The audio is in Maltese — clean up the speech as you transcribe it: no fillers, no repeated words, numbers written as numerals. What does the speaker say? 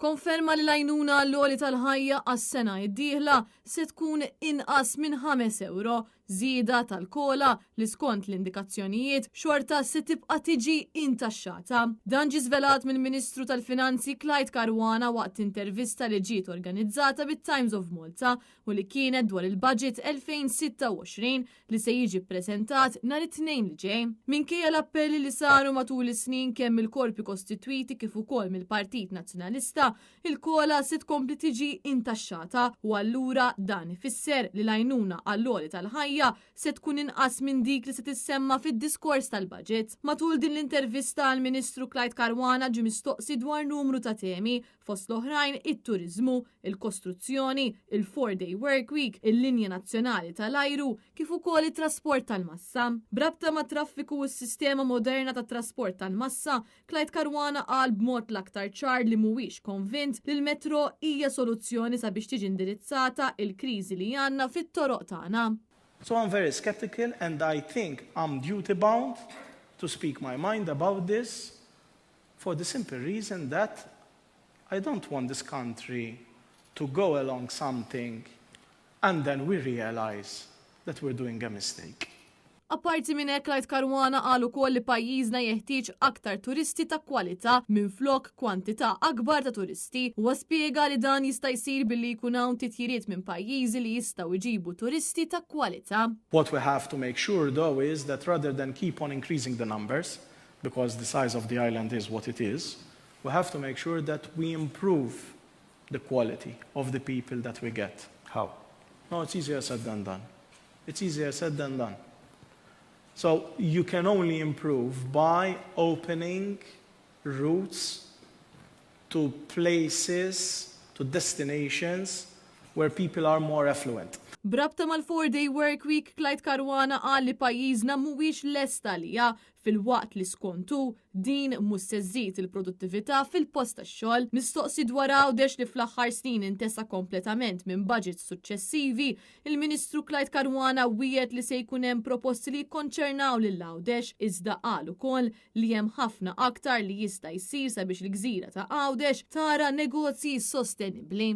Konferma li l-għajnuna l-għoli tal-ħajja għas-sena id-dieħla se tkun inqas minn 5 euro, żieda tal-kola li skont l-indikazzjonijiet xorta se tibqa' tiġi intaxxata. Dan ġie żvelat mill-Ministru tal-Finanzi Clyde Caruana waqt intervista li ġiet organizzata bit-Times of Malta u li kienet dwar il-budget 2026 li se jiġi ppreżentat nhar it-tnejn li ġej. Minkejja l-appelli li saru matul is-snin kemm il-korpi kostitwiti kif ukoll mill-Partit Nazzjonalista, il-kola se tkompli tiġi intaxxata u allura dan ifisser li l-għajnuna għall-għoli tal-ħajja se tkun inqas minn dik li se tissemma fid-diskors tal-budget. Matul din l-intervista għall-Ministru Clyde Caruana ġie mistoqsi dwar numru ta' temi fost l-oħrajn it-turiżmu, il-kostruzzjoni, il-4-day work week, il-linja nazzjonali tal-ajru kif ukoll it-trasport tal-massa. Brabta ma' traffiku u s-sistema moderna tat trasport tal-massa, Clyde Caruana qal b'mod l-aktar ċar li mhuwiex konvint li l-metro hija soluzzjoni sabiex tiġi indirizzata il-kriżi li għandna fit-toroq tagħna. So I'm very skeptical and I think I'm duty bound to speak my mind about this for the simple reason that I don't want this country to go along something and then we realize that we're doing a mistake. Apparti minn hekk Clyde Caruana qal ukoll li pajjiżna jeħtieġ aktar turisti ta' kwalità minflok kwantità akbar ta' turisti u spjega li dan jista' jsir billi jkun hawn titjiriet minn pajjiżi li jistgħu jġibu turisti ta' kwalità. What we have to make sure though is that rather than keep on increasing the numbers, because the size of the island is what it is, we have to make sure that we improve the quality of the people that we get. How? No, it's easier said than done. It's easier said than done. So you can only improve by opening routes to places, to destinations where people are more affluent. Brabta mal-4-day work week, Clyde Caruana qal li pajjiżna mhuwiex lesta għaliha fil-waqt li skontu din mhux se żżid il-produttività fil-post tax-xogħol. Mistoqsi dwar għawdex li fl-aħħar snin intesa kompletament minn budgets suċċessivi, il-Ministru Clyde Caruana wiegħed li se jkun hemm proposti li jikkonċernaw lil għawdex iżda qal ukoll li hemm ħafna aktar li jista' jsir sabiex il-gżira ta' għawdex tara negozji sostenibbli.